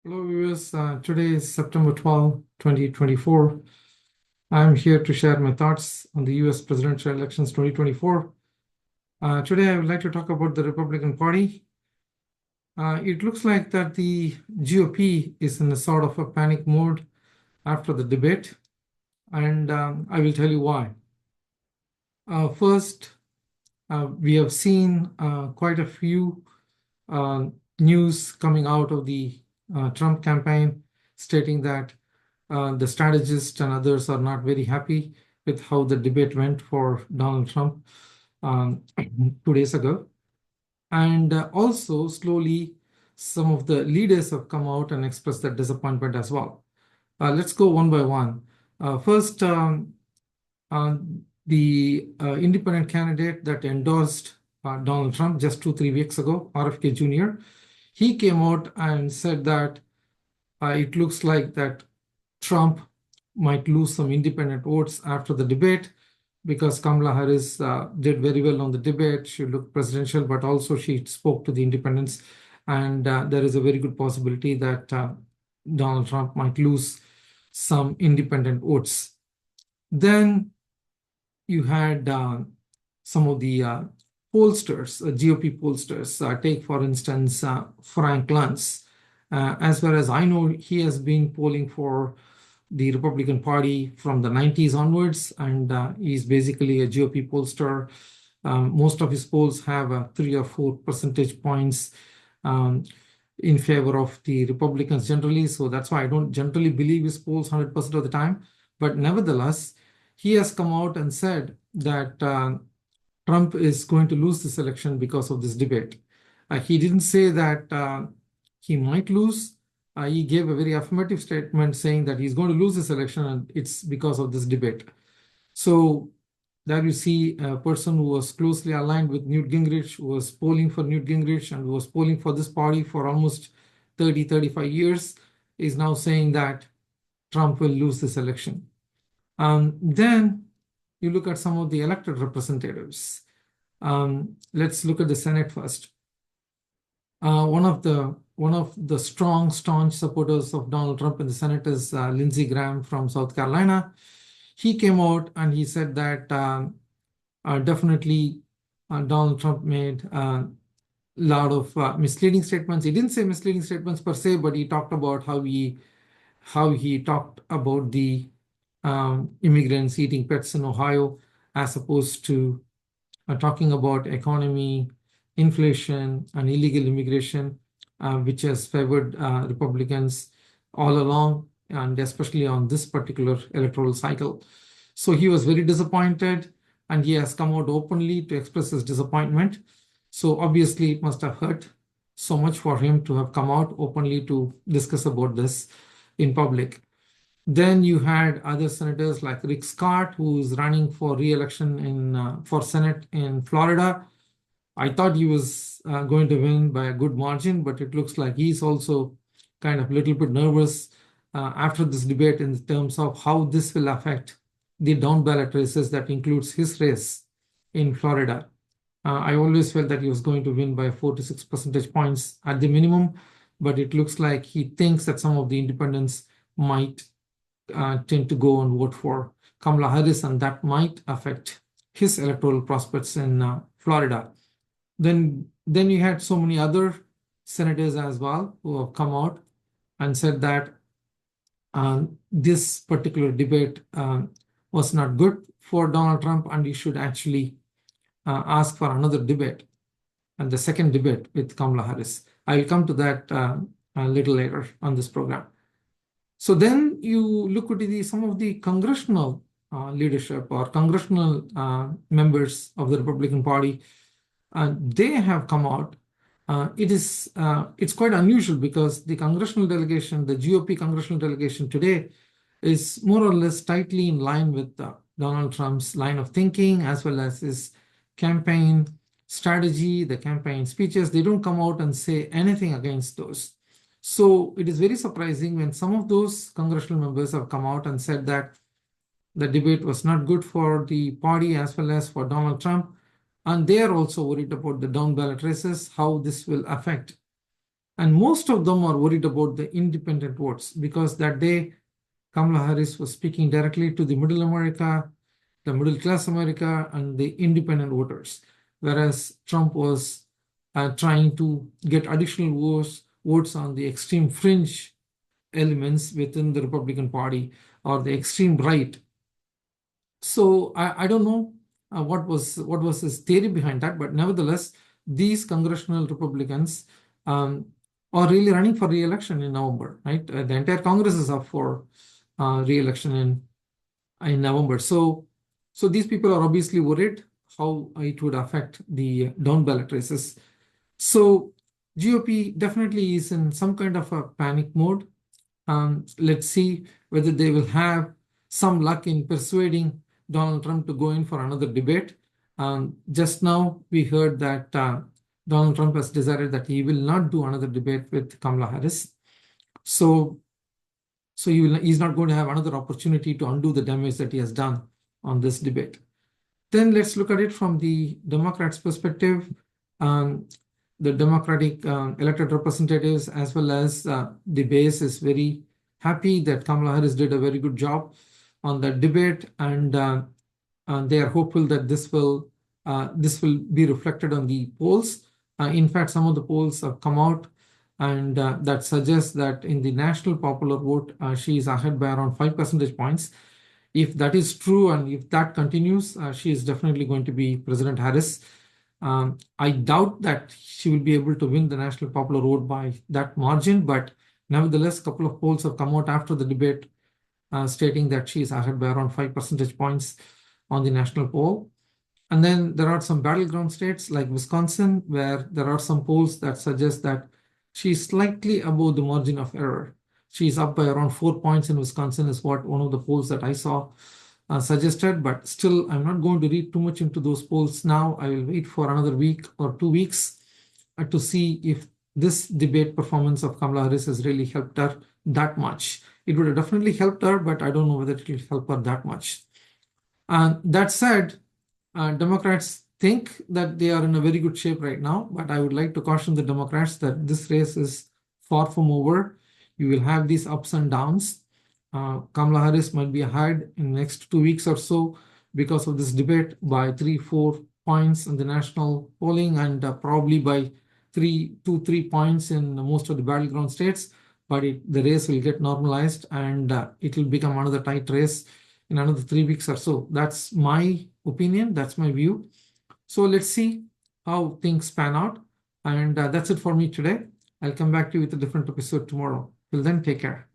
Hello, viewers. Today is September 12, 2024. I'm here to share my thoughts on the US presidential elections 2024. Today, I would like to talk about the Republican Party. It looks like that the GOP is in a sort of a panic mode after the debate, and I will tell you why. First, we have seen quite a few news coming out of the Trump campaign stating that the strategists and others are not very happy with how the debate went for Donald Trump 2 days ago. And also, slowly, some of the leaders have come out and expressed their disappointment as well. Let's go one by one. First, the independent candidate that endorsed Donald Trump just 2-3 weeks ago, RFK Jr., he came out and said that it looks like that Trump might lose some independent votes after the debate because Kamala Harris did very well on the debate. She looked presidential, but also she spoke to the independents. And there is a very good possibility that Donald Trump might lose some independent votes. Then you had some of the pollsters, GOP pollsters. Take, for instance, Frank Luntz. As far as I know, he has been polling for the Republican Party from the 90s onwards, and he's basically a GOP pollster. Most of his polls have 3 or 4 percentage points in favor of the Republicans generally. So that's why I don't generally believe his polls 100% of the time. But nevertheless, he has come out and said that Trump is going to lose this election because of this debate. He didn't say that he might lose. He gave a very affirmative statement saying that he's going to lose this election and it's because of this debate. So there you see a person who was closely aligned with Newt Gingrich, who was polling for Newt Gingrich and who was polling for this party for almost 30, 35 years, is now saying that Trump will lose this election. Then you look at some of the elected representatives. Let's look at the Senate first. One of the strong, staunch supporters of Donald Trump in the Senate is Lindsey Graham from South Carolina. He came out and he said that definitely Donald Trump made a lot of misleading statements. He didn't say misleading statements per se, but he talked about how he talked about the immigrants eating pets in Ohio, as opposed to talking about economy, inflation, and illegal immigration, which has favored Republicans all along, and especially on this particular electoral cycle. So he was very disappointed, and he has come out openly to express his disappointment. So obviously, it must have hurt so much for him to have come out openly to discuss about this in public. Then you had other senators like Rick Scott, who is running for re-election for Senate in Florida. I thought he was going to win by a good margin, but it looks like he's also kind of a little bit nervous after this debate in terms of how this will affect the down ballot races that includes his race in Florida. I always felt that he was going to win by 4 to 6 percentage points at the minimum, but it looks like he thinks that some of the independents might tend to go and vote for Kamala Harris, and that might affect his electoral prospects in Florida. Then you had so many other senators as well who have come out and said that this particular debate was not good for Donald Trump, and he should actually ask for another debate, and the second debate with Kamala Harris. I will come to that a little later on this program. So then you look at some of the congressional leadership or congressional members of the Republican Party. They have come out. It's quite unusual because the congressional delegation, the GOP congressional delegation today, is more or less tightly in line with Donald Trump's line of thinking, as well as his campaign strategy, the campaign speeches. They don't come out and say anything against those. So it is very surprising when some of those congressional members have come out and said that the debate was not good for the party as well as for Donald Trump. And they are also worried about the down ballot races, how this will affect And most of them are worried about the independent votes because that day Kamala Harris was speaking directly to the middle America, the middle class America, and the independent voters, whereas Trump was trying to get additional votes on the extreme fringe elements within the Republican Party or the extreme right. So I don't know what was his theory behind that, but nevertheless, these congressional Republicans are really running for re-election in November, right? The entire Congress is up for re-election in November. So these people are obviously worried how it would affect the down ballot races. So GOP definitely is in some kind of a panic mode. Let's see whether they will have some luck in persuading Donald Trump to go in for another debate. Just now, we heard that Donald Trump has decided that he will not do another debate with Kamala Harris. So he's not going to have another opportunity to undo the damage that he has done on this debate. Then let's look at it from the Democrats' perspective. The Democratic elected representatives as well as the base is very happy that Kamala Harris did a very good job on that debate, and they are hopeful that this will be reflected on the polls. In fact, some of the polls have come out and that suggests that in the national popular vote, she is ahead by around 5 percentage points. If that is true and if that continues, she is definitely going to be President Harris. I doubt that she will be able to win the national popular vote by that margin, but nevertheless, a couple of polls have come out after the debate stating that she is ahead by around 5 percentage points on the national poll. And then there are some battleground states like Wisconsin, where there are some polls that suggest that she is slightly above the margin of error. She is up by around 4 points in Wisconsin, is what one of the polls that I saw suggested, but still, I'm not going to read too much into those polls now. I will wait for another week or 2 weeks to see if this debate performance of Kamala Harris has really helped her that much. It would have definitely helped her, but I don't know whether it will help her that much. That said, Democrats think that they are in a very good shape right now, but I would like to caution the Democrats that this race is far from over. You will have these ups and downs. Kamala Harris might be ahead in the next 2 weeks or so because of this debate by 3-4 points in the national polling and probably by 3 points in most of the battleground states. But the race will get normalized and it will become another tight race in another 3 weeks or so. That's my opinion. That's my view. So let's see how things pan out. And that's it for me today. I'll come back to you with a different episode tomorrow. Till then, take care.